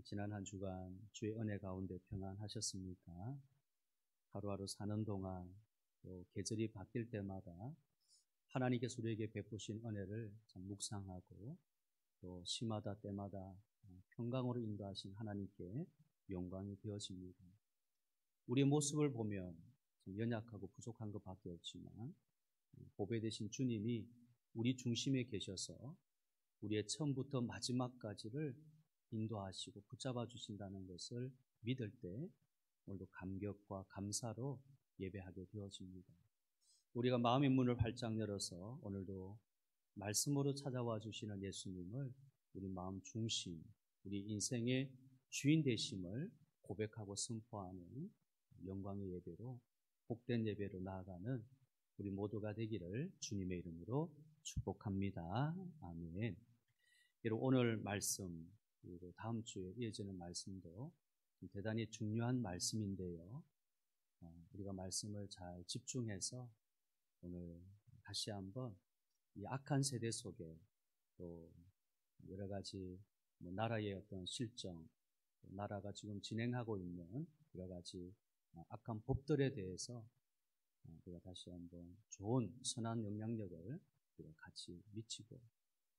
지난 한 주간 주의 은혜 가운데 평안하셨습니까? 하루하루 사는 동안 또 계절이 바뀔 때마다 하나님께서 우리에게 베푸신 은혜를 참 묵상하고 또 시마다 때마다 평강으로 인도하신 하나님께 영광이 되어집니다. 우리의 모습을 보면 좀 연약하고 부족한 것밖에 없지만 보배 되신 주님이 우리 중심에 계셔서 우리의 처음부터 마지막까지를 인도하시고 붙잡아 주신다는 것을 믿을 때 오늘도 감격과 감사로 예배하게 되어집니다. 우리가 마음의 문을 활짝 열어서 오늘도 말씀으로 찾아와 주시는 예수님을 우리 마음 중심, 우리 인생의 주인 되심을 고백하고 선포하는 영광의 예배로, 복된 예배로 나아가는 우리 모두가 되기를 주님의 이름으로 축복합니다. 아멘. 여러분, 오늘 말씀 그리고 다음 주에 이어지는 말씀도 대단히 중요한 말씀인데요. 우리가 말씀을 잘 집중해서 오늘 다시 한번 이 악한 세대 속에 또 여러 가지 나라의 어떤 실정, 나라가 지금 진행하고 있는 여러 가지 악한 법들에 대해서 우리가 다시 한번 좋은 선한 영향력을 우리가 같이 미치고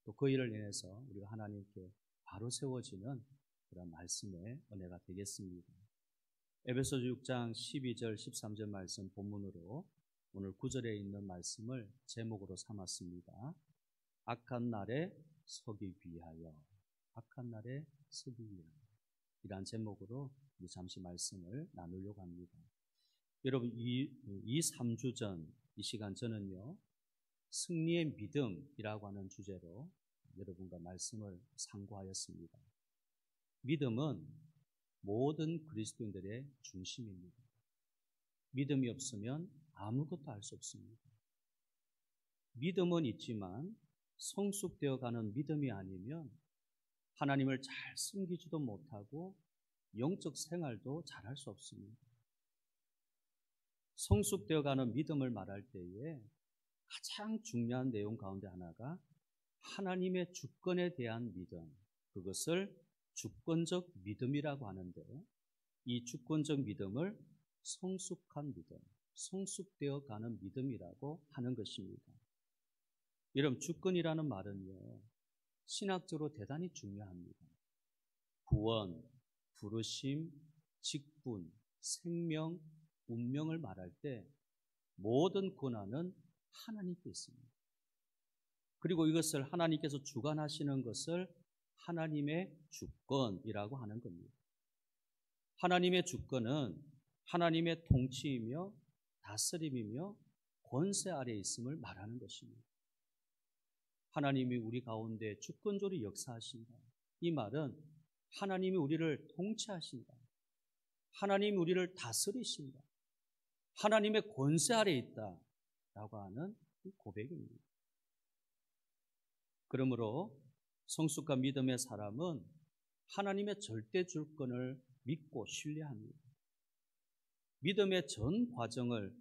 또 그 일을 인해서 우리가 하나님께 바로 세워지는 그런 말씀의 은혜가 되겠습니다. 에베소서 6장 12절 13절 말씀 본문으로 오늘 9절에 있는 말씀을 제목으로 삼았습니다. 악한 날에 서기 위하여, 악한 날에 서기 위하여, 이러한 제목으로 잠시 말씀을 나누려고 합니다. 여러분, 이 3주 전 이 시간 저는요 승리의 믿음이라고 하는 주제로 여러분과 말씀을 상고하였습니다. 믿음은 모든 그리스도인들의 중심입니다. 믿음이 없으면 아무것도 할 수 없습니다. 믿음은 있지만 성숙되어 가는 믿음이 아니면 하나님을 잘 섬기지도 못하고 영적 생활도 잘할 수 없습니다. 성숙되어 가는 믿음을 말할 때에 가장 중요한 내용 가운데 하나가 하나님의 주권에 대한 믿음, 그것을 주권적 믿음이라고 하는데 이 주권적 믿음을 성숙한 믿음, 성숙되어 가는 믿음이라고 하는 것입니다. 여러분, 주권이라는 말은요 신학적으로 대단히 중요합니다. 구원, 부르심, 직분, 생명, 운명을 말할 때 모든 권한은 하나님께 있습니다. 그리고 이것을 하나님께서 주관하시는 것을 하나님의 주권이라고 하는 겁니다. 하나님의 주권은 하나님의 통치이며 다스림이며 권세 아래에 있음을 말하는 것입니다. 하나님이 우리 가운데 주권적으로 역사하신다. 이 말은 하나님이 우리를 통치하신다. 하나님이 우리를 다스리신다. 하나님의 권세 아래에 있다라고 하는 고백입니다. 그러므로 성숙한 믿음의 사람은 하나님의 절대 주권을 믿고 신뢰합니다. 믿음의 전 과정을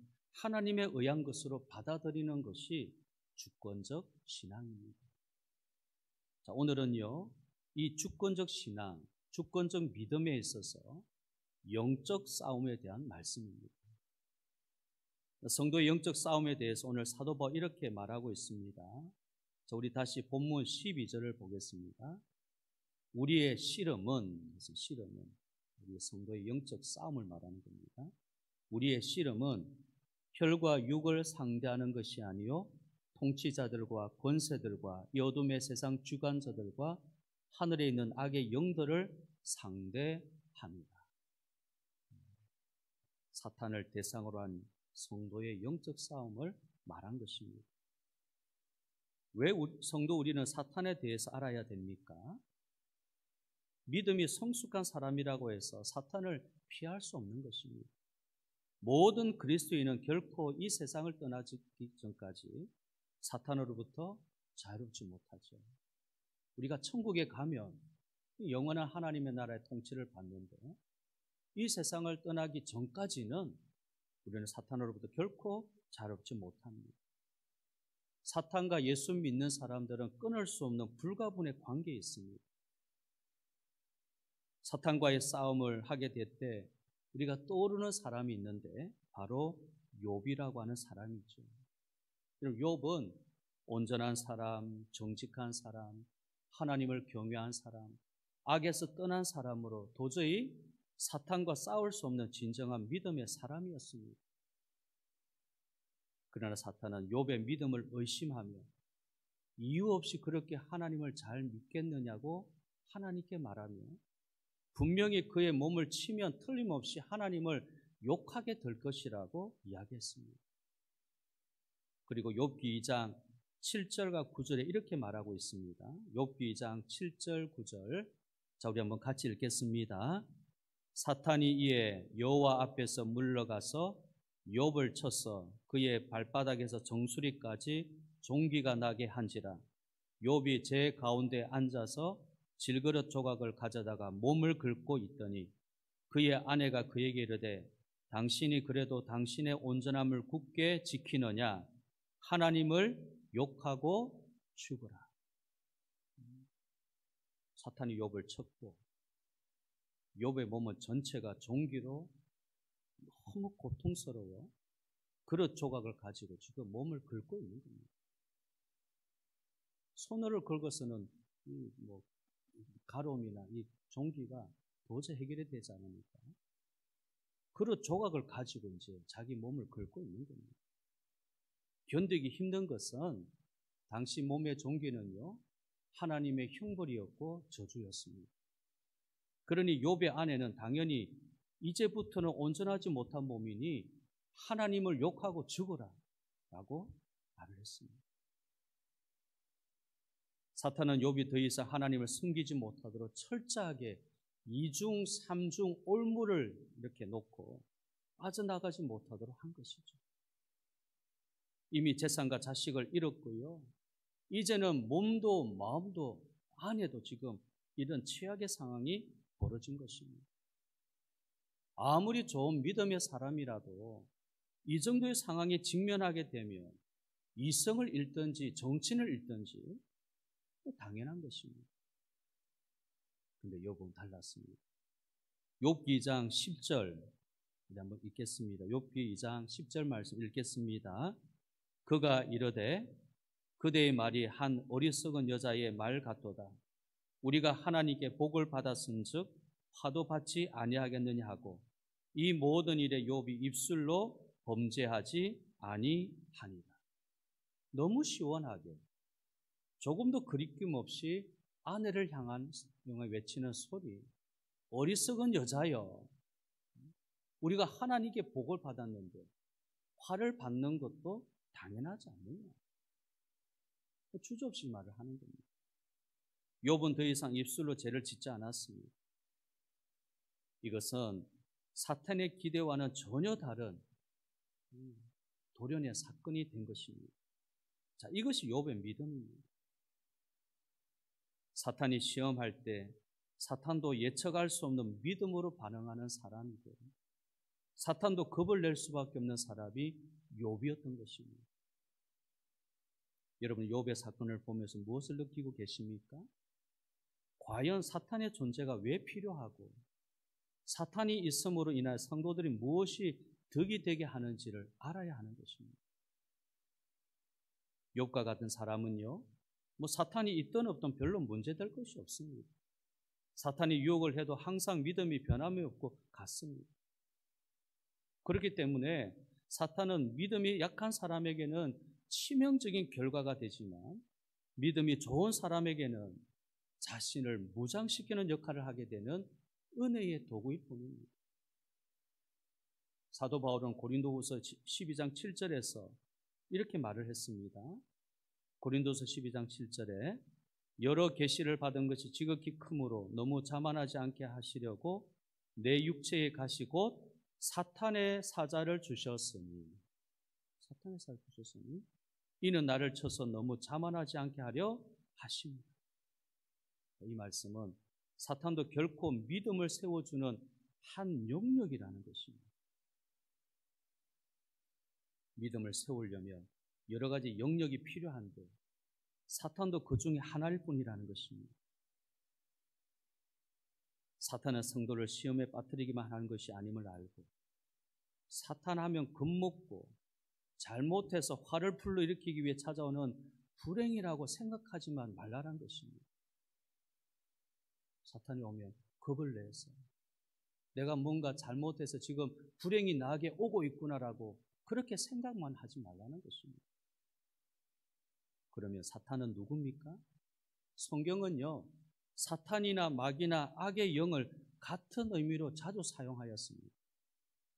하나님의 의한 것으로 받아들이는 것이 주권적 신앙입니다. 자, 오늘은요, 이 주권적 신앙, 주권적 믿음에 있어서 영적 싸움에 대한 말씀입니다. 성도의 영적 싸움에 대해서 오늘 사도 바울이 이렇게 말하고 있습니다. 자, 우리 다시 본문 12절을 보겠습니다. 우리의 씨름은, 우리 성도의 영적 싸움을 말하는 겁니다. 우리의 씨름은 혈과 육을 상대하는 것이 아니요 통치자들과 권세들과 이 어둠의 세상 주관자들과 하늘에 있는 악의 영들을 상대합니다. 사탄을 대상으로 한 성도의 영적 싸움을 말한 것입니다. 왜 성도 우리는 사탄에 대해서 알아야 됩니까? 믿음이 성숙한 사람이라고 해서 사탄을 피할 수 없는 것입니다. 모든 그리스도인은 결코 이 세상을 떠나기 전까지 사탄으로부터 자유롭지 못하죠. 우리가 천국에 가면 영원한 하나님의 나라의 통치를 받는데 이 세상을 떠나기 전까지는 우리는 사탄으로부터 결코 자유롭지 못합니다. 사탄과 예수 믿는 사람들은 끊을 수 없는 불가분의 관계에 있습니다. 사탄과의 싸움을 하게 될 때 우리가 떠오르는 사람이 있는데 바로 욥이라고 하는 사람이죠. 욥은 온전한 사람, 정직한 사람, 하나님을 경외한 사람, 악에서 떠난 사람으로 도저히 사탄과 싸울 수 없는 진정한 믿음의 사람이었습니다. 그러나 사탄은 욥의 믿음을 의심하며 이유 없이 그렇게 하나님을 잘 믿겠느냐고 하나님께 말하며 분명히 그의 몸을 치면 틀림없이 하나님을 욕하게 될 것이라고 이야기했습니다. 그리고 욥기 2장 7절과 9절에 이렇게 말하고 있습니다. 욥기 2장 7절 9절. 자, 우리 한번 같이 읽겠습니다. 사탄이 이에 여호와 앞에서 물러가서 욥을 쳐서 그의 발바닥에서 정수리까지 종기가 나게 한지라. 욥이 제 가운데 앉아서 질그릇 조각을 가져다가 몸을 긁고 있더니 그의 아내가 그에게 이르되 당신이 그래도 당신의 온전함을 굳게 지키느냐? 하나님을 욕하고 죽으라. 사탄이 욥을 쳤고 욥의 몸은 전체가 종기로 너무 고통스러워 그릇 조각을 가지고 지금 몸을 긁고 있는 겁니다. 손을 긁어서는 가롬이나 이 종기가 도저히 해결이 되지 않으니까 그릇 조각을 가지고 이제 자기 몸을 긁고 있는 겁니다. 견디기 힘든 것은 당시 몸의 종기는요 하나님의 형벌이었고 저주였습니다. 그러니 욥의 아내는 당연히 이제부터는 온전하지 못한 몸이니 하나님을 욕하고 죽어라 라고 말을 했습니다. 사탄은 욥이 더 이상 하나님을 숨기지 못하도록 철저하게 2중 3중 올무를 이렇게 놓고 빠져나가지 못하도록 한 것이죠. 이미 재산과 자식을 잃었고요. 이제는 몸도 마음도 아내도 지금 이런 최악의 상황이 벌어진 것입니다. 아무리 좋은 믿음의 사람이라도 이 정도의 상황에 직면하게 되면 이성을 잃든지 정신을 잃든지 당연한 것입니다. 그런데 욥은 달랐습니다. 욥기 2장 10절 한번 읽겠습니다. 욥기 2장 10절 말씀 읽겠습니다. 그가 이르되 그대의 말이 한 어리석은 여자의 말 같도다. 우리가 하나님께 복을 받았은즉 화도 받지 아니하겠느냐 하고 이 모든 일에 욥이 입술로 범죄하지 아니하니라. 너무 시원하게 조금도 그리낌 없이 아내를 향한 외치는 소리. 어리석은 여자여, 우리가 하나님께 복을 받았는데 화를 받는 것도 당연하지 않느냐. 주저없이 말을 하는 겁니다. 욥은 더 이상 입술로 죄를 짓지 않았습니다. 이것은 사탄의 기대와는 전혀 다른 돌연의 사건이 된 것입니다. 자, 이것이 욥의 믿음입니다. 사탄이 시험할 때 사탄도 예측할 수 없는 믿음으로 반응하는 사람이고 사탄도 겁을 낼 수밖에 없는 사람이 욥이었던 것입니다. 여러분, 욥의 사건을 보면서 무엇을 느끼고 계십니까? 과연 사탄의 존재가 왜 필요하고 사탄이 있음으로 인해 성도들이 무엇이 덕이 되게 하는지를 알아야 하는 것입니다. 욥과 같은 사람은요, 사탄이 있든 없든 별로 문제될 것이 없습니다. 사탄이 유혹을 해도 항상 믿음이 변함이 없고 같습니다. 그렇기 때문에 사탄은 믿음이 약한 사람에게는 치명적인 결과가 되지만 믿음이 좋은 사람에게는 자신을 무장시키는 역할을 하게 되는 은혜의 도구일 뿐입니다. 사도 바울은 고린도후서 12장 7절에서 이렇게 말을 했습니다. 고린도서 12장 7절에 여러 계시를 받은 것이 지극히 크므로 너무 자만하지 않게 하시려고 내 육체에 가시 곧 사탄의 사자를 주셨으니 이는 나를 쳐서 너무 자만하지 않게 하려 하십니다. 이 말씀은 사탄도 결코 믿음을 세워주는 한 영역이라는 것입니다. 믿음을 세우려면 여러 가지 영역이 필요한데 사탄도 그 중에 하나일 뿐이라는 것입니다. 사탄은 성도를 시험에 빠뜨리기만 하는 것이 아님을 알고, 사탄하면 겁먹고 잘못해서 화를 불러일으키기 위해 찾아오는 불행이라고 생각하지만 말라는 것입니다. 사탄이 오면 겁을 내서 내가 뭔가 잘못해서 지금 불행이 나에게 오고 있구나라고 그렇게 생각만 하지 말라는 것입니다. 그러면 사탄은 누굽니까? 성경은요, 사탄이나 마귀나 악의 영을 같은 의미로 자주 사용하였습니다.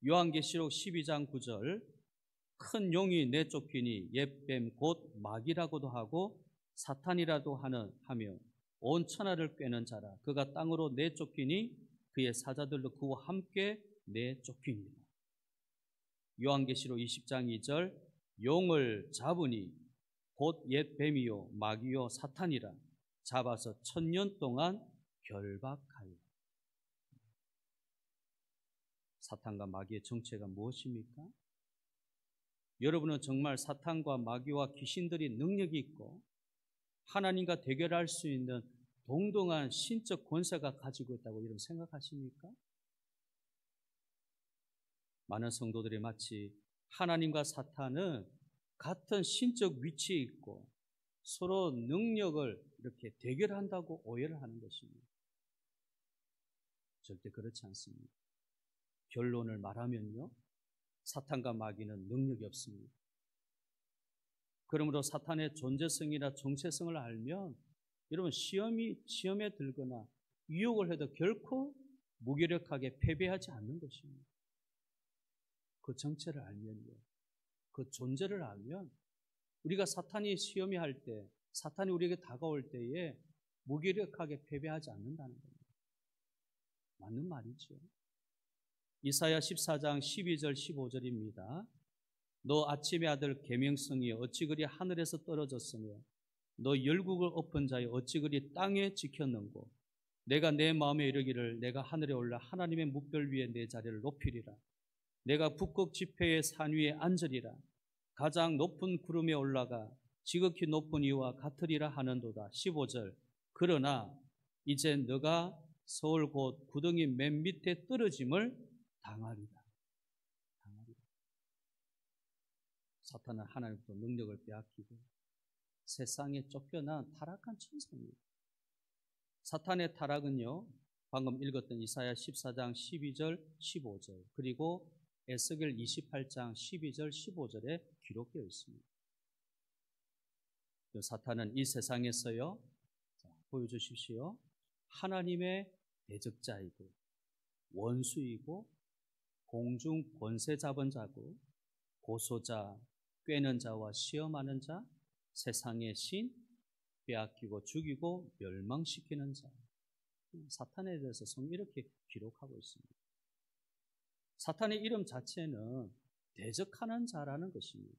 요한계시록 12장 9절, 큰 용이 내쫓기니 옛뱀 곧 마귀라고도 하고 사탄이라도 하며 온 천하를 꿰는 자라. 그가 땅으로 내쫓기니 그의 사자들도 그와 함께 내쫓기니라. 요한계시록 20장 2절, 용을 잡으니 곧 옛뱀이요 마귀요 사탄이라. 잡아서 1000년 동안 결박하여. 사탄과 마귀의 정체가 무엇입니까? 여러분은 정말 사탄과 마귀와 귀신들이 능력이 있고 하나님과 대결할 수 있는 동등한 신적 권세가 가지고 있다고 여러분 생각하십니까? 많은 성도들이 마치 하나님과 사탄은 같은 신적 위치에 있고 서로 능력을 이렇게 대결한다고 오해를 하는 것입니다. 절대 그렇지 않습니다. 결론을 말하면요, 사탄과 마귀는 능력이 없습니다. 그러므로 사탄의 존재성이나 정체성을 알면 여러분 시험에 들거나 유혹을 해도 결코 무기력하게 패배하지 않는 것입니다. 그 정체를 알면요, 그 존재를 알면 우리가 사탄이 시험이 할 때, 사탄이 우리에게 다가올 때에 무기력하게 패배하지 않는다는 겁니다. 맞는 말이죠. 이사야 14장 12절 15절입니다. 너 아침의 아들 계명성이 어찌 그리 하늘에서 떨어졌으며 너 열국을 엎은 자여 어찌 그리 땅에 지켰는고 내가 내 마음에 이르기를 내가 하늘에 올라 하나님의 묵별 위에 내 자리를 높이리라. 내가 북극 지폐의 산 위에 앉으리라. 가장 높은 구름에 올라가 지극히 높은 이와 같으리라 하는도다. 15절, 그러나 이제 너가 서울 곧 구덩이 맨 밑에 떨어짐을 당하리라. 사탄은 하나님부터 능력을 빼앗기고 세상에 쫓겨난 타락한 천사입니다. 사탄의 타락은요, 방금 읽었던 이사야 14장 12절 15절 그리고 에스겔 28장 12절 15절에 기록되어 있습니다. 사탄은 이 세상에서요, 보여주십시오, 하나님의 대적자이고 원수이고 공중 권세 잡은 자고 고소자, 꿰는 자와 시험하는 자, 세상의 신, 빼앗기고 죽이고 멸망시키는 자. 사탄에 대해서 성경이 이렇게 기록하고 있습니다. 사탄의 이름 자체는 대적하는 자라는 것입니다.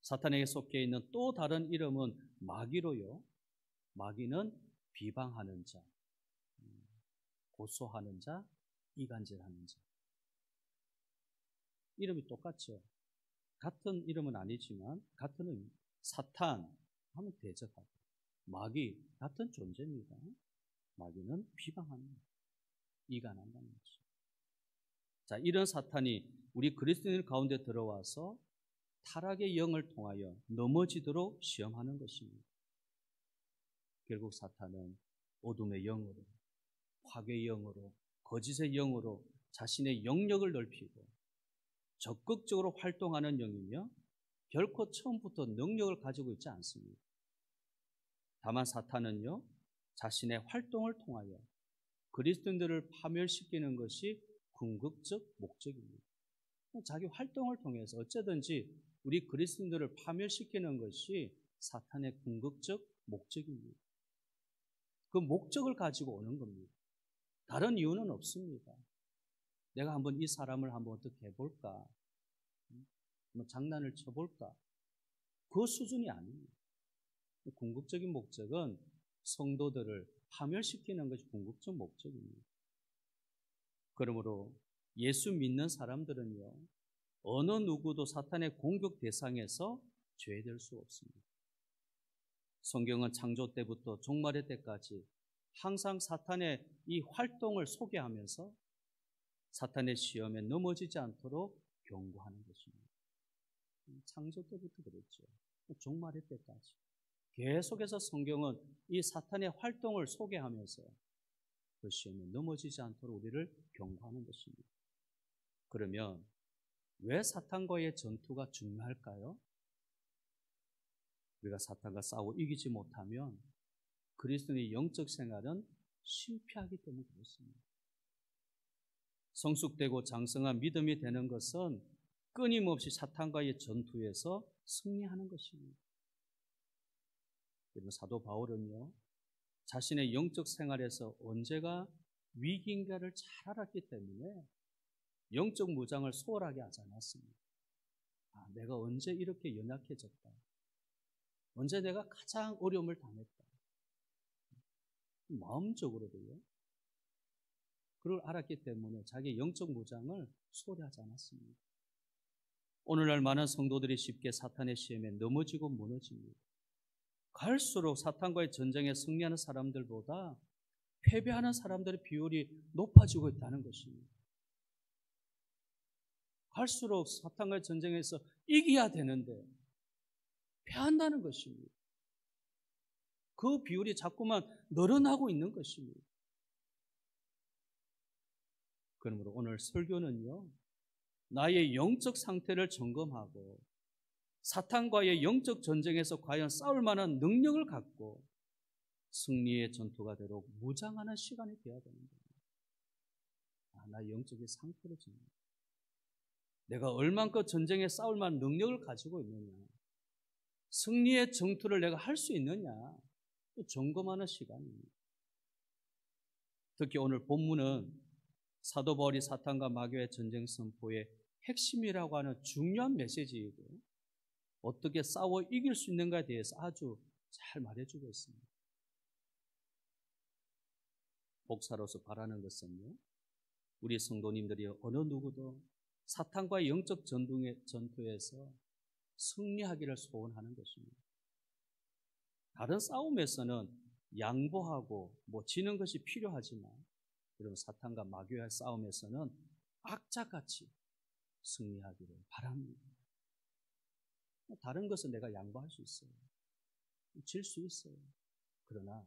사탄에게 속해 있는 또 다른 이름은 마귀로요. 마귀는 비방하는 자, 고소하는 자, 이간질하는 자. 이름이 똑같죠. 같은 이름은 아니지만 같은 의미. 사탄 하면 대적하고, 마귀 같은 존재입니다. 마귀는 비방하는, 이간한다는 것이죠. 자, 이런 사탄이 우리 그리스도인 가운데 들어와서 타락의 영을 통하여 넘어지도록 시험하는 것입니다. 결국 사탄은 어둠의 영으로, 파괴의 영으로, 거짓의 영으로 자신의 영역을 넓히고 적극적으로 활동하는 영이며 결코 처음부터 능력을 가지고 있지 않습니다. 다만 사탄은요, 자신의 활동을 통하여 그리스도인들을 파멸시키는 것이 궁극적 목적입니다. 자기 활동을 통해서 어쩌든지 우리 그리스도인들을 파멸시키는 것이 사탄의 궁극적 목적입니다. 그 목적을 가지고 오는 겁니다. 다른 이유는 없습니다. 내가 한번 이 사람을 한번 어떻게 해볼까? 뭐 장난을 쳐볼까? 그 수준이 아닙니다. 궁극적인 목적은 성도들을 파멸시키는 것이 궁극적 목적입니다. 그러므로 예수 믿는 사람들은요, 어느 누구도 사탄의 공격 대상에서 제외될 수 없습니다. 성경은 창조 때부터 종말의 때까지 항상 사탄의 이 활동을 소개하면서 사탄의 시험에 넘어지지 않도록 경고하는 것입니다. 창조 때부터 그랬죠. 종말의 때까지. 계속해서 성경은 이 사탄의 활동을 소개하면서 그 시험에 넘어지지 않도록 우리를 경고하는 것입니다. 그러면 왜 사탄과의 전투가 중요할까요? 우리가 사탄과 싸워 이기지 못하면 그리스도인의 영적 생활은 실패하기 때문에 그렇습니다. 성숙되고 장성한 믿음이 되는 것은 끊임없이 사탄과의 전투에서 승리하는 것입니다. 그리고 사도 바울은요, 자신의 영적 생활에서 언제가 위기인가를 잘 알았기 때문에 영적 무장을 소홀하게 하지 않았습니다. 내가 언제 이렇게 연약해졌다. 언제 내가 가장 어려움을 당했다. 마음적으로도요. 그걸 알았기 때문에 자기의 영적 무장을 소홀히 하지 않았습니다. 오늘날 많은 성도들이 쉽게 사탄의 시험에 넘어지고 무너집니다. 갈수록 사탄과의 전쟁에 승리하는 사람들보다 패배하는 사람들의 비율이 높아지고 있다는 것입니다. 갈수록 사탄과의 전쟁에서 이겨야 되는데 패한다는 것입니다. 그 비율이 자꾸만 늘어나고 있는 것입니다. 그러므로 오늘 설교는요, 나의 영적 상태를 점검하고 사탄과의 영적 전쟁에서 과연 싸울 만한 능력을 갖고 승리의 전투가 되도록 무장하는 시간이 되어야 되는 겁니다. 나의 영적인 상태를 점검. 내가 얼만큼 전쟁에 싸울 만한 능력을 가지고 있느냐, 승리의 전투를 내가 할 수 있느냐, 점검하는 시간입니다. 특히 오늘 본문은 사도 바울이 사탄과 마귀의 전쟁 선포의 핵심이라고 하는 중요한 메시지이고 어떻게 싸워 이길 수 있는가에 대해서 아주 잘 말해주고 있습니다. 목사로서 바라는 것은요, 우리 성도님들이 어느 누구도 사탄과의 영적 전투에서 승리하기를 소원하는 것입니다. 다른 싸움에서는 양보하고 지는 것이 필요하지만 여러분 사탄과 마귀와의 싸움에서는 악자같이 승리하기를 바랍니다. 다른 것은 내가 양보할 수 있어요. 질 수 있어요. 그러나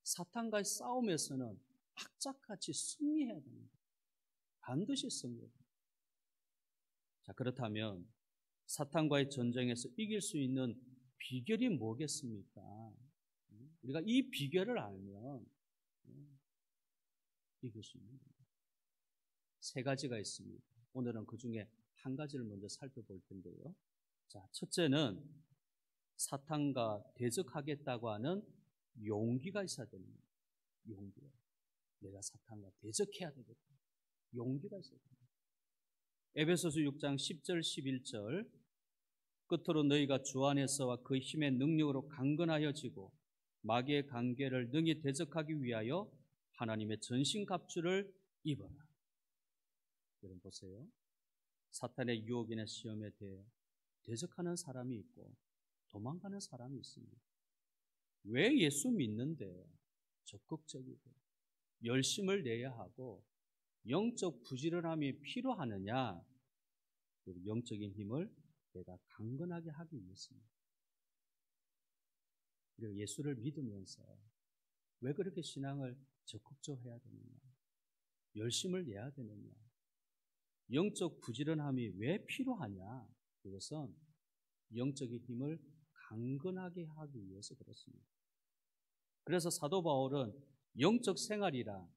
사탄과의 싸움에서는 악자같이 승리해야 됩니다. 반드시 승리해야 됩니다. 자, 그렇다면 사탄과의 전쟁에서 이길 수 있는 비결이 뭐겠습니까? 우리가 이 비결을 알면 이길 수 있는 겁니다. 세 가지가 있습니다. 오늘은 그 중에 한 가지를 먼저 살펴볼 텐데요. 자, 첫째는 사탄과 대적하겠다고 하는 용기가 있어야 됩니다. 용기가. 내가 사탄과 대적해야 되겠다. 용기가 있어야 됩니다. 에베소서 6장 10절 11절 끝으로 너희가 주 안에서와 그 힘의 능력으로 강건하여지고 마귀의 관계를 능히 대적하기 위하여 하나님의 전신갑주를 입어라. 여러분 보세요. 사탄의 유혹이나 시험에 대해 대적하는 사람이 있고 도망가는 사람이 있습니다. 왜 예수 믿는데 적극적이고 열심을 내야 하고 영적 부지런함이 필요하느냐? 영적인 힘을 내가 강건하게 하기 위해서입니다. 그리고 예수를 믿으면서 왜 그렇게 신앙을 적극적으로 해야 되느냐? 열심을 내야 되느냐? 영적 부지런함이 왜 필요하냐? 그것은 영적인 힘을 강건하게 하기 위해서 그렇습니다. 그래서 사도 바울은 영적 생활이라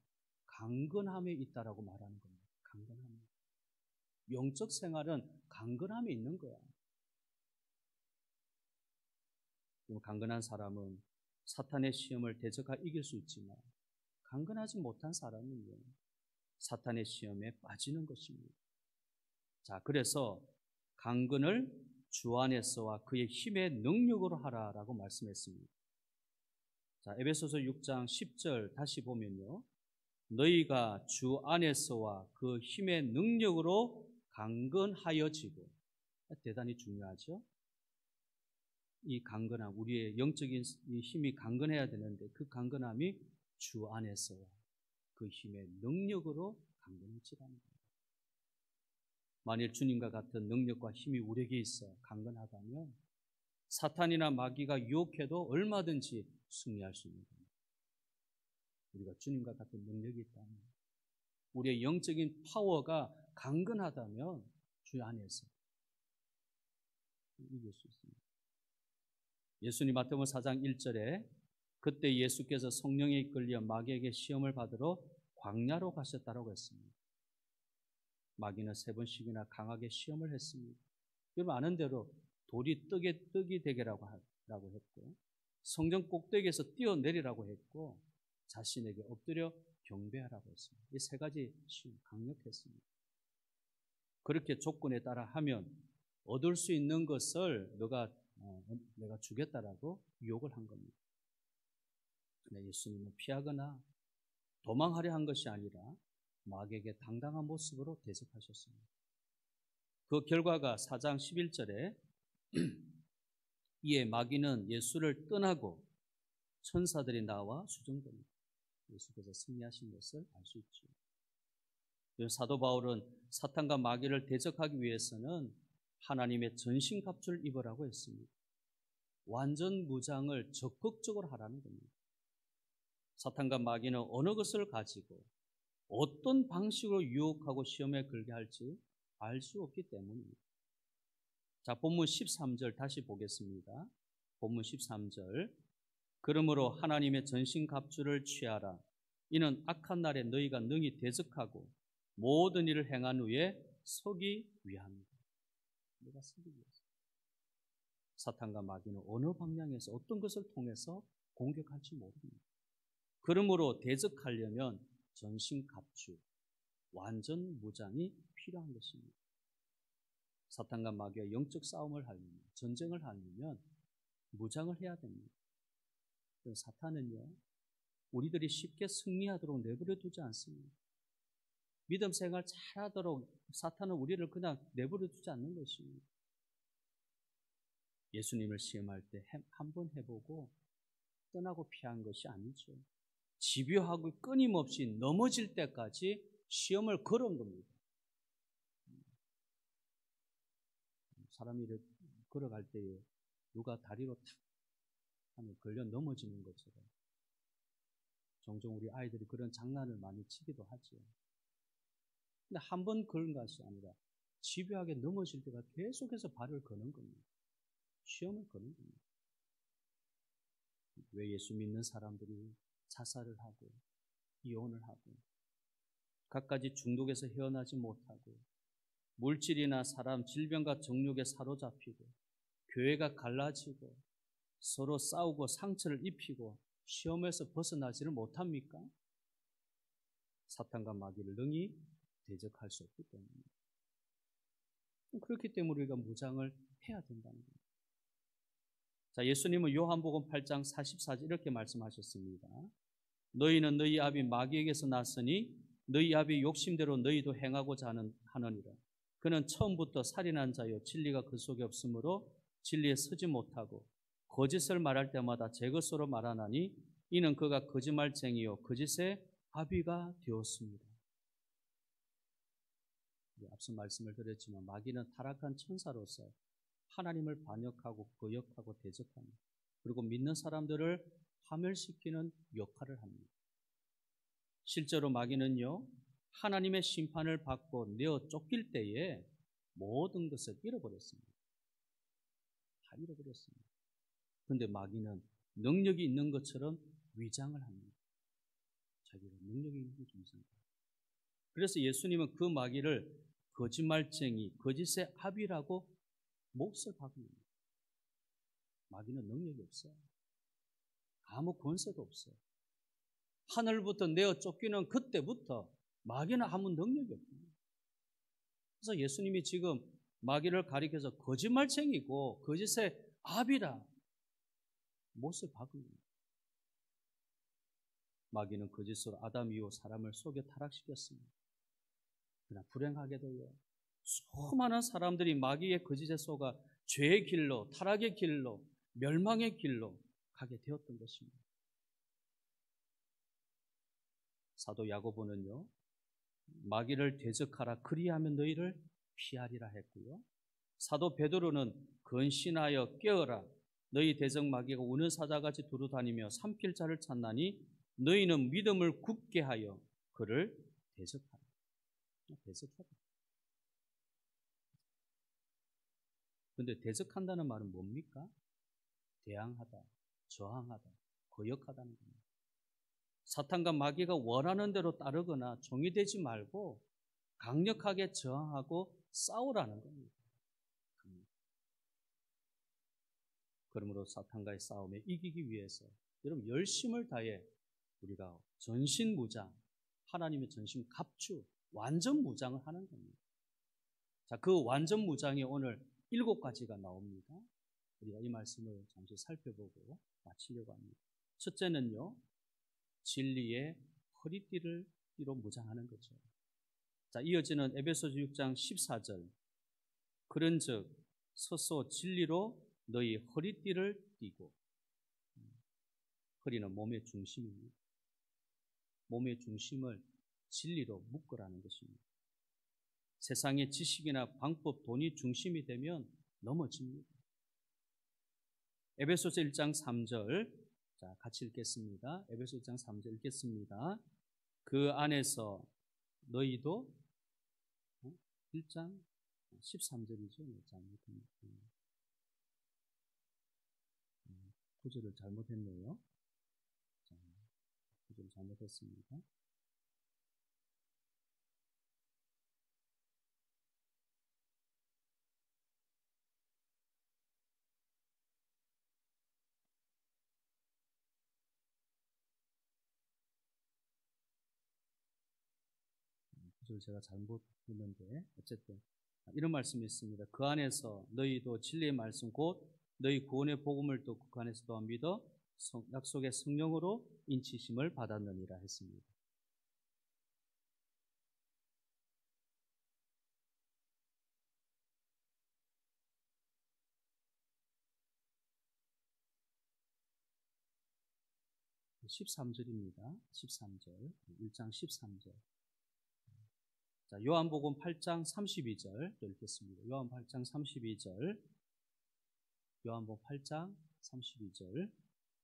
강건함에 있다라고 말하는 겁니다. 강건함. 영적 생활은 강건함에 있는 거야. 강건한 사람은 사탄의 시험을 대적하 이길 수 있지만 강건하지 못한 사람은요, 사탄의 시험에 빠지는 것입니다. 자, 그래서 강건을 주 안에서와 그의 힘의 능력으로 하라라고 말씀했습니다. 자, 에베소서 6장 10절 다시 보면요, 너희가 주 안에서와 그 힘의 능력으로 강건하여지고. 대단히 중요하죠. 이 강건함, 우리의 영적인 힘이 강건해야 되는데 그 강건함이 주 안에서 그 힘의 능력으로 강건해지라는 거예요. 만일 주님과 같은 능력과 힘이 우리에게 있어 강건하다면 사탄이나 마귀가 유혹해도 얼마든지 승리할 수 있는 겁니다. 우리가 주님과 같은 능력이 있다면, 우리의 영적인 파워가 강건하다면 주 안에서 이길 수 있습니다. 예수님 마태복음 4장 1절에 그때 예수께서 성령에 이끌려 마귀에게 시험을 받으러 광야로 가셨다라고 했습니다. 마귀는 3번씩이나 강하게 시험을 했습니다. 여러분 아는 대로 돌이 떡이 되게라고 했고, 성전 꼭대기에서 뛰어내리라고 했고, 자신에게 엎드려 경배하라고 했습니다. 이 3가지 시험 강력했습니다. 그렇게 조건에 따라 하면 얻을 수 있는 것을 내가 주겠다라고 유혹을 한 겁니다. 근데 예수님은 피하거나 도망하려 한 것이 아니라 마귀에게 당당한 모습으로 대적하셨습니다. 그 결과가 4장 11절에 이에 마귀는 예수를 떠나고 천사들이 나와 수종됩니다. 예수께서 승리하신 것을 알 수 있죠. 사도 바울은 사탄과 마귀를 대적하기 위해서는 하나님의 전신갑주를 입으라고 했습니다. 완전 무장을 적극적으로 하라는 겁니다. 사탄과 마귀는 어느 것을 가지고 어떤 방식으로 유혹하고 시험에 걸게 할지 알 수 없기 때문입니다. 자, 본문 13절 다시 보겠습니다. 본문 13절. 그러므로 하나님의 전신갑주를 취하라. 이는 악한 날에 너희가 능히 대적하고 모든 일을 행한 후에 서기 위함이다. 내가 서기 위해서. 사탄과 마귀는 어느 방향에서 어떤 것을 통해서 공격할지 모릅니다. 그러므로 대적하려면 전신갑주, 완전 무장이 필요한 것입니다. 사탄과 마귀와 영적 싸움을 하려면, 전쟁을 하려면 무장을 해야 됩니다. 사탄은요, 우리들이 쉽게 승리하도록 내버려 두지 않습니다. 믿음 생활 잘하도록 사탄은 우리를 그냥 내버려 두지 않는 것입니다. 예수님을 시험할 때 한번 해보고 떠나고 피한 것이 아니죠. 집요하고 끊임없이 넘어질 때까지 시험을 걸은 겁니다. 사람이 걸어갈 때에 누가 다리로 탁 하면 걸려 넘어지는 것처럼 종종 우리 아이들이 그런 장난을 많이 치기도 하죠. 근데 한 번 걸은 것이 아니라 집요하게 넘어질 때가 계속해서 발을 거는 겁니다. 시험을 거는 겁니다. 왜 예수 믿는 사람들이 자살을 하고 이혼을 하고 갖가지 중독에서 헤어나지 못하고 물질이나 사람, 질병과 정욕에 사로잡히고 교회가 갈라지고 서로 싸우고 상처를 입히고 시험에서 벗어나지를 못합니까? 사탄과 마귀를 능히 대적할 수 없기 때문입니다. 그렇기 때문에 우리가 무장을 해야 된다는 겁니다. 자, 예수님은 요한복음 8장 44절 이렇게 말씀하셨습니다. 너희는 너희 아비 마귀에게서 났으니 너희 아비 욕심대로 너희도 행하고자 하느니라. 그는 처음부터 살인한 자요 진리가 그 속에 없으므로 진리에 서지 못하고 거짓을 말할 때마다 제 것으로 말하나니 이는 그가 거짓말쟁이요 거짓의 아비가 되었습니다. 앞서 말씀을 드렸지만 마귀는 타락한 천사로서 하나님을 반역하고 거역하고 대적합니다. 그리고 믿는 사람들을 파멸시키는 역할을 합니다. 실제로 마귀는요, 하나님의 심판을 받고 내어 쫓길 때에 모든 것을 잃어버렸습니다. 다 잃어버렸습니다. 그런데 마귀는 능력이 있는 것처럼 위장을 합니다. 자기가 능력이 있는 위장. 그래서 예수님은 그 마귀를 거짓말쟁이, 거짓의 아비라고 몫을 박습니다. 마귀는 능력이 없어요. 아무 권세도 없어요. 하늘부터 내어 쫓기는 그때부터 마귀는 아무 능력이 없습니다. 그래서 예수님이 지금 마귀를 가리켜서 거짓말쟁이고 거짓의 아비라 몫을 박은 겁니다. 마귀는 거짓으로 아담 이후 사람을 속여 타락시켰습니다. 그러나 불행하게도요, 수많은 사람들이 마귀의 거짓에 속아 죄의 길로, 타락의 길로, 멸망의 길로 가게 되었던 것입니다. 사도 야고보는요, 마귀를 대적하라 그리하면 너희를 피하리라 했고요. 사도 베드로는 근신하여 깨어라 너희 대적 마귀가 우는 사자같이 두루다니며 삼킬 자를 찾나니 너희는 믿음을 굳게 하여 그를 대적하라. 대적하라. 그런데 대적한다는 말은 뭡니까? 대항하다, 저항하다, 거역하다는 겁니다. 사탄과 마귀가 원하는 대로 따르거나 종이 되지 말고 강력하게 저항하고 싸우라는 겁니다. 그러므로 사탄과의 싸움에 이기기 위해서 여러분 열심을 다해 우리가 전신무장, 하나님의 전신 갑주, 완전 무장을 하는 겁니다. 자, 그 완전 무장이 오늘 7가지가 나옵니다. 우리가 이 말씀을 잠시 살펴보고 마치려고 합니다. 첫째는요, 진리의 허리띠로 무장하는 거죠. 자, 이어지는 에베소서 6장 14절. 그런즉 서서 진리로 너희 허리띠를 띠고. 허리는 몸의 중심입니다. 몸의 중심을 진리로 묶으라는 것입니다. 세상의 지식이나 방법, 돈이 중심이 되면 넘어집니다. 에베소서 1장 3절, 자, 같이 읽겠습니다. 에베소 1장 3절 읽겠습니다. 그 안에서 너희도 1장 13절이죠. 구절을 잘못했네요. 구절을 잘못했습니다. 구절을 제가 잘못했는데 어쨌든 이런 말씀이 있습니다. 그 안에서 너희도 진리의 말씀 곧 너희 구원의 복음을 또 그 안에서 또한 믿어 약속의 성령으로 인치심을 받았느니라 했습니다. 그 13절입니다. 13절, 1장 13절. 자, 요한복음 8장 32절 또 읽겠습니다. 요한복음 8장 32절. 요한복음 8장 32절.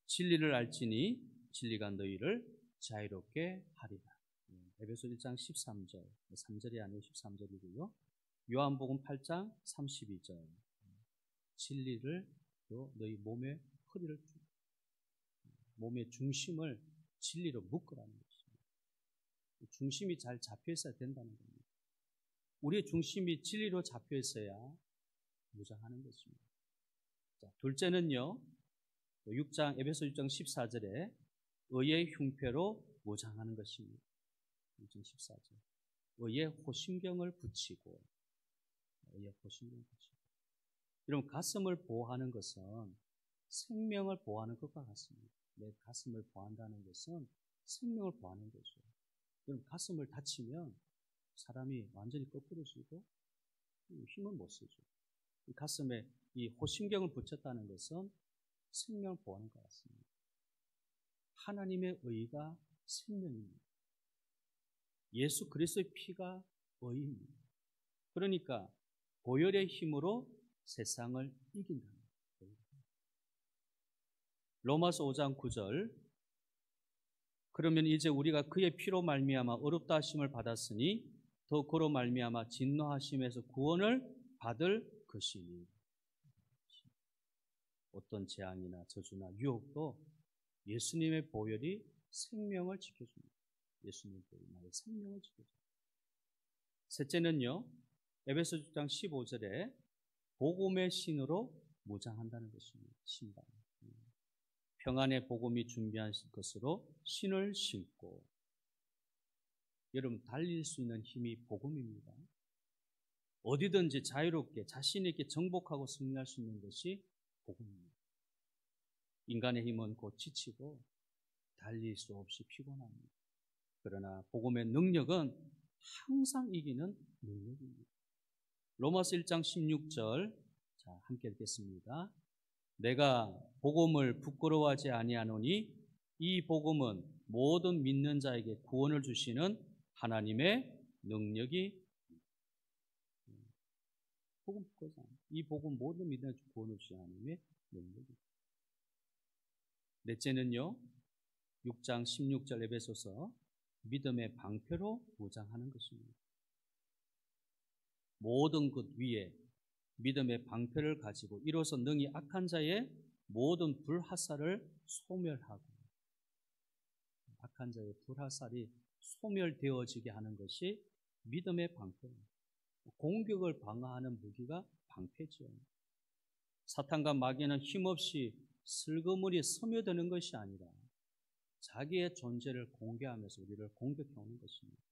진리를 알지니 진리가 너희를 자유롭게 하리라. 에베소 1장 13절. 3절이 아니고 13절이고요. 요한복음 8장 32절. 진리를 또 너희 몸의 허리를 몸의 중심을 진리로 묶으라는 것입니다. 중심이 잘 잡혀 있어야 된다는 겁니다. 우리의 중심이 진리로 잡혀 있어야 무장하는 것입니다. 자, 둘째는요, 에베소 6장 14절에 의의 흉패로 무장하는 것입니다. 6장 14절. 의의 호심경을 붙이고, 의의 호심경을 붙이고. 여러분, 가슴을 보호하는 것은 생명을 보호하는 것과 같습니다. 내 가슴을 보호한다는 것은 생명을 보호하는 거죠. 여러분, 가슴을 다치면 사람이 완전히 거꾸로지고 힘을 못 쓰죠. 이 가슴에 이 호심경을 붙였다는 것은 생명을 보호하는 것 같습니다. 하나님의 의가 생명입니다. 예수 그리스도의 피가 의입니다. 그러니까 보혈의 힘으로 세상을 이긴다는 거예요. 로마서 5장 9절. 그러면 이제 우리가 그의 피로 말미암아 어렵다 하심을 받았으니 더 그로 말미암아 진노하심에서 구원을 받을 것이니. 어떤 재앙이나 저주나 유혹도 예수님의 보혈이 생명을 지켜줍니다. 예수님의 보혈이 나의 생명을 지켜줍니다. 셋째는요, 에베소 6장 15절에 복음의 신으로 무장한다는 것입니다. 신발. 평안의 복음이 준비한 것으로 신을 신고. 여러분, 달릴 수 있는 힘이 복음입니다. 어디든지 자유롭게 자신 있게 정복하고 승리할 수 있는 것이 복음입니다. 인간의 힘은 곧 지치고 달릴 수 없이 피곤합니다. 그러나 복음의 능력은 항상 이기는 능력입니다. 로마서 1장 16절, 자, 함께 읽겠습니다. 내가 복음을 부끄러워하지 아니하노니 이 복음은 모든 믿는 자에게 구원을 주시는 하나님의 능력이 복음 그거잖아. 이 복음 모든 믿는 자에게 구원을 주시는 하나님의 능력이. 넷째는요, 6장 16절 에베소서 믿음의 방패로 무장하는 것입니다. 모든 것 위에 믿음의 방패를 가지고 이로써 능히 악한 자의 모든 불화살을 소멸하고, 악한 자의 불화살이 소멸되어지게 하는 것이 믿음의 방패입니다. 공격을 방어하는 무기가 방패죠. 사탄과 마귀는 힘없이 슬그머니 스며드는 것이 아니라 자기의 존재를 공개하면서 우리를 공격해오는 것입니다.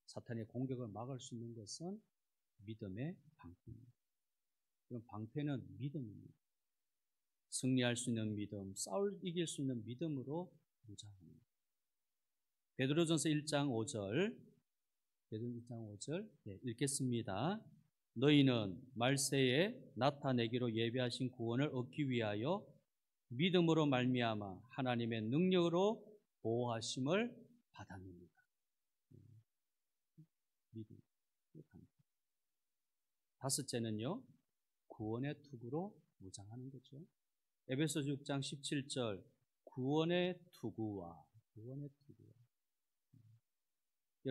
사탄의 공격을 막을 수 있는 것은 믿음의 방패입니다. 그럼 방패는 믿음입니다. 승리할 수 있는 믿음, 이길 수 있는 믿음으로 무장합니다. 베드로전서 1장 5절, 읽겠습니다. 너희는 말세에 나타내기로 예비하신 구원을 얻기 위하여 믿음으로 말미암아 하나님의 능력으로 보호하심을 받았느니라. 믿음. 다섯째는요, 구원의 투구로 무장하는 거죠. 에베소서 6장 17절, 구원의 투구와.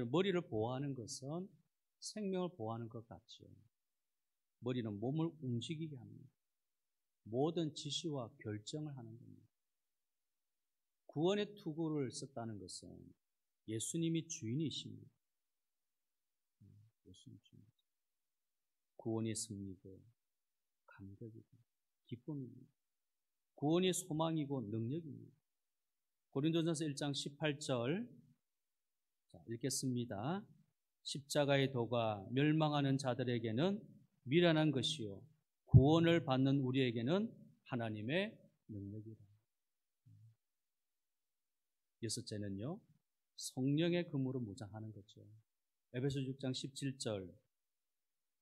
머리를 보호하는 것은 생명을 보호하는 것 같죠. 머리는 몸을 움직이게 합니다. 모든 지시와 결정을 하는 겁니다. 구원의 투구를 썼다는 것은 예수님이 주인이십니다. 예수님 주인. 구원이 승리고 감격이고 기쁨입니다. 구원이 소망이고 능력입니다. 고린도전서 1장 18절 읽겠습니다. 십자가의 도가 멸망하는 자들에게는 미련한 것이요 구원을 받는 우리에게는 하나님의 능력이라. 여섯째는요, 성령의 금으로 무장하는 거죠. 에베소 6장 17절,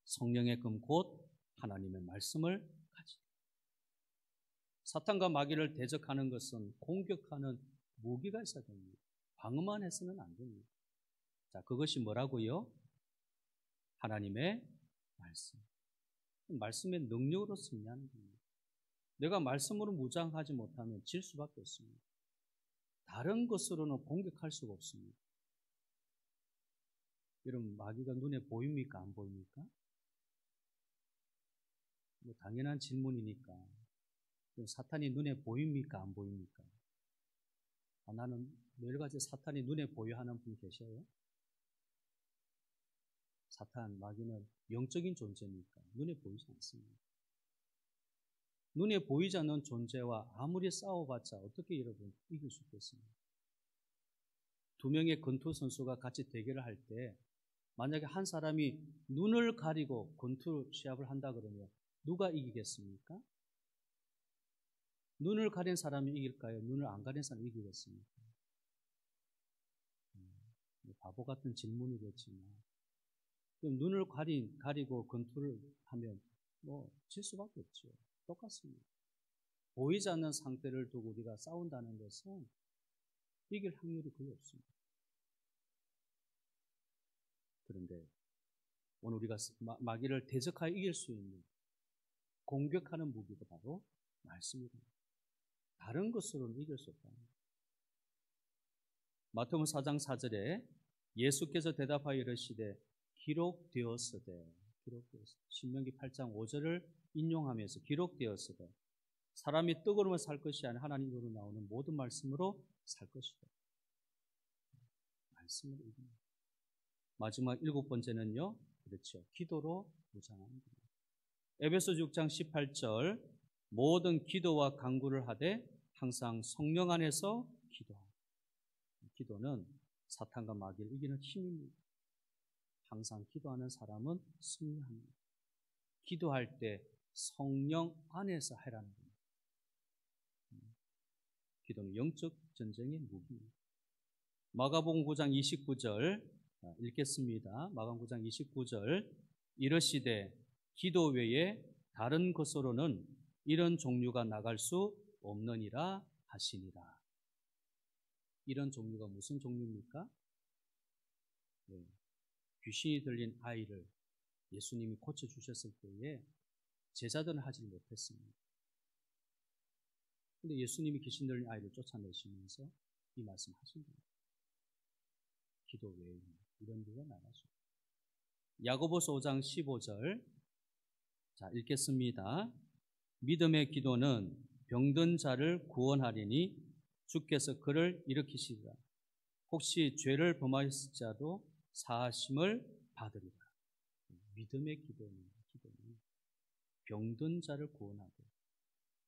성령의 금 곧 하나님의 말씀을 가지라. 사탄과 마귀를 대적하는 것은 공격하는 무기가 있어야 됩니다. 방어만 해서는 안 됩니다. 자, 그것이 뭐라고요? 하나님의 말씀. 말씀의 능력으로 승리하는 겁니다. 내가 말씀으로 무장하지 못하면 질 수밖에 없습니다. 다른 것으로는 공격할 수가 없습니다. 여러분, 마귀가 눈에 보입니까? 안 보입니까? 뭐 당연한 질문이니까. 사탄이 눈에 보입니까? 안 보입니까? 나는 여러 가지 사탄이 눈에 보여하는 분 계셔요? 사탄, 마귀는 영적인 존재니까 눈에 보이지 않습니다. 눈에 보이지 않는 존재와 아무리 싸워봤자 어떻게 여러분 이길 수 있겠습니까? 두 명의 권투 선수가 같이 대결을 할 때 만약에 한 사람이 눈을 가리고 권투 시합을 한다 그러면 누가 이기겠습니까? 눈을 가린 사람이 이길까요? 눈을 안 가린 사람이 이기겠습니까? 바보 같은 질문이겠지만, 그럼 눈을 가리고 권투를 하면 질 수밖에 없죠. 똑같습니다. 보이지 않는 상태를 두고 우리가 싸운다는 것은 이길 확률이 거의 없습니다. 그런데 오늘 우리가 마귀를 대적하여 이길 수 있는 공격하는 무기가 바로 말씀입니다. 다른 것으로는 이길 수 없답니다. 마태복음 4장 4절에 예수께서 대답하여 이르시되 기록되었으되, 신명기 8장 5절을 인용하면서 기록되었으되 사람이 떡으로만 살 것이 아니라 하나님으로 나오는 모든 말씀으로 살 것이다. 말씀을 읽습니다. 마지막 7번째는요, 그렇죠, 기도로 무장하는 겁니다. 에베소 6장 18절, 모든 기도와 간구를 하되 항상 성령 안에서 기도하라. 기도는 사탄과 마귀를 이기는 힘입니다. 항상 기도하는 사람은 승리합니다. 기도할 때 성령 안에서 하라는 겁니다. 기도는 영적 전쟁의 무기입니다. 마가복음 9장 29절 읽겠습니다. 마가복음 9장 29절, 이르시되 기도 외에 다른 것으로는 이런 종류가 나갈 수 없느니라 하시니라. 이런 종류가 무슨 종류입니까? 네. 귀신이 들린 아이를 예수님이 고쳐주셨을 때에 제자들은 하지 못했습니다. 근데 예수님이 귀신 들린 아이를 쫓아내시면서 이 말씀 하신 겁니다. 기도 외에는 이런 일은 안 하죠. 야고보서 5장 15절. 자, 읽겠습니다. 믿음의 기도는 병든 자를 구원하리니 주께서 그를 일으키시리라. 혹시 죄를 범하였을지라도 사하심을 받으리라. 믿음의 기도는 병든 자를 구원하고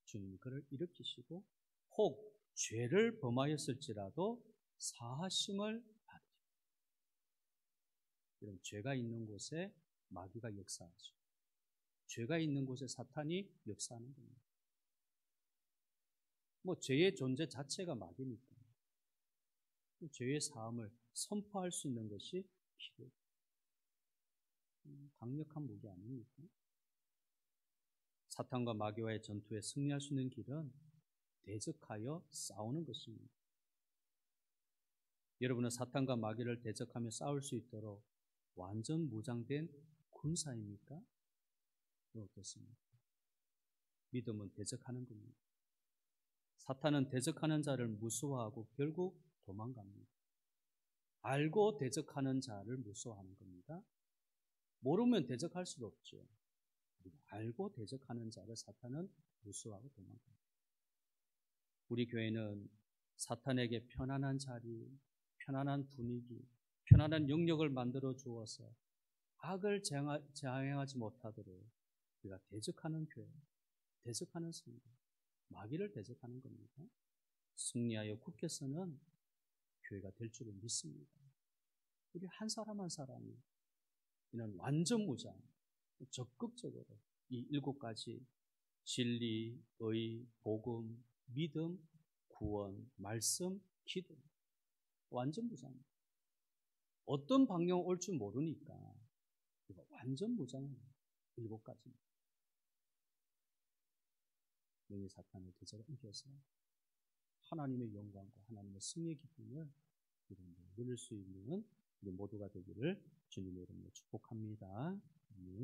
주님이 그를 일으키시고 혹 죄를 범하였을지라도 사하심을 받으리라. 이런 죄가 있는 곳에 마귀가 역사하죠. 죄가 있는 곳에 사탄이 역사하는 겁니다. 죄의 존재 자체가 마귀니까 죄의 사함을 선포할 수 있는 것이 기도. 강력한 무기 아닙니까? 사탄과 마귀와의 전투에 승리할 수 있는 길은 대적하여 싸우는 것입니다. 여러분은 사탄과 마귀를 대적하며 싸울 수 있도록 완전 무장된 군사입니까? 어떻습니까? 믿음은 대적하는 겁니다. 사탄은 대적하는 자를 무서워하고 결국 도망갑니다. 알고 대적하는 자를 무서워하는 겁니다. 모르면 대적할 수가 없죠. 알고 대적하는 자를 사탄은 무서워하고 도망갑니다. 우리 교회는 사탄에게 편안한 자리, 편안한 분위기, 편안한 영역을 만들어 주어서 악을 저항하지 못하도록 우리가 대적하는 교회, 대적하는 성도, 마귀를 대적하는 겁니다. 승리하여 굳게 서는 교회가 될 줄을 믿습니다. 우리 한 사람 한 사람이 이는 완전 무장, 적극적으로 이 7가지 진리, 의, 복음, 믿음, 구원, 말씀, 기도 완전 무장입니다. 어떤 방향 올 줄 모르니까 완전 무장은 7가지입니다. 명예 사탄을 대적을 이겨서 하나님의 영광과 하나님의 승리의 기쁨을 누릴 수 있는 우리 모두가 되기를 주님의 이름으로 축복합니다. 아멘.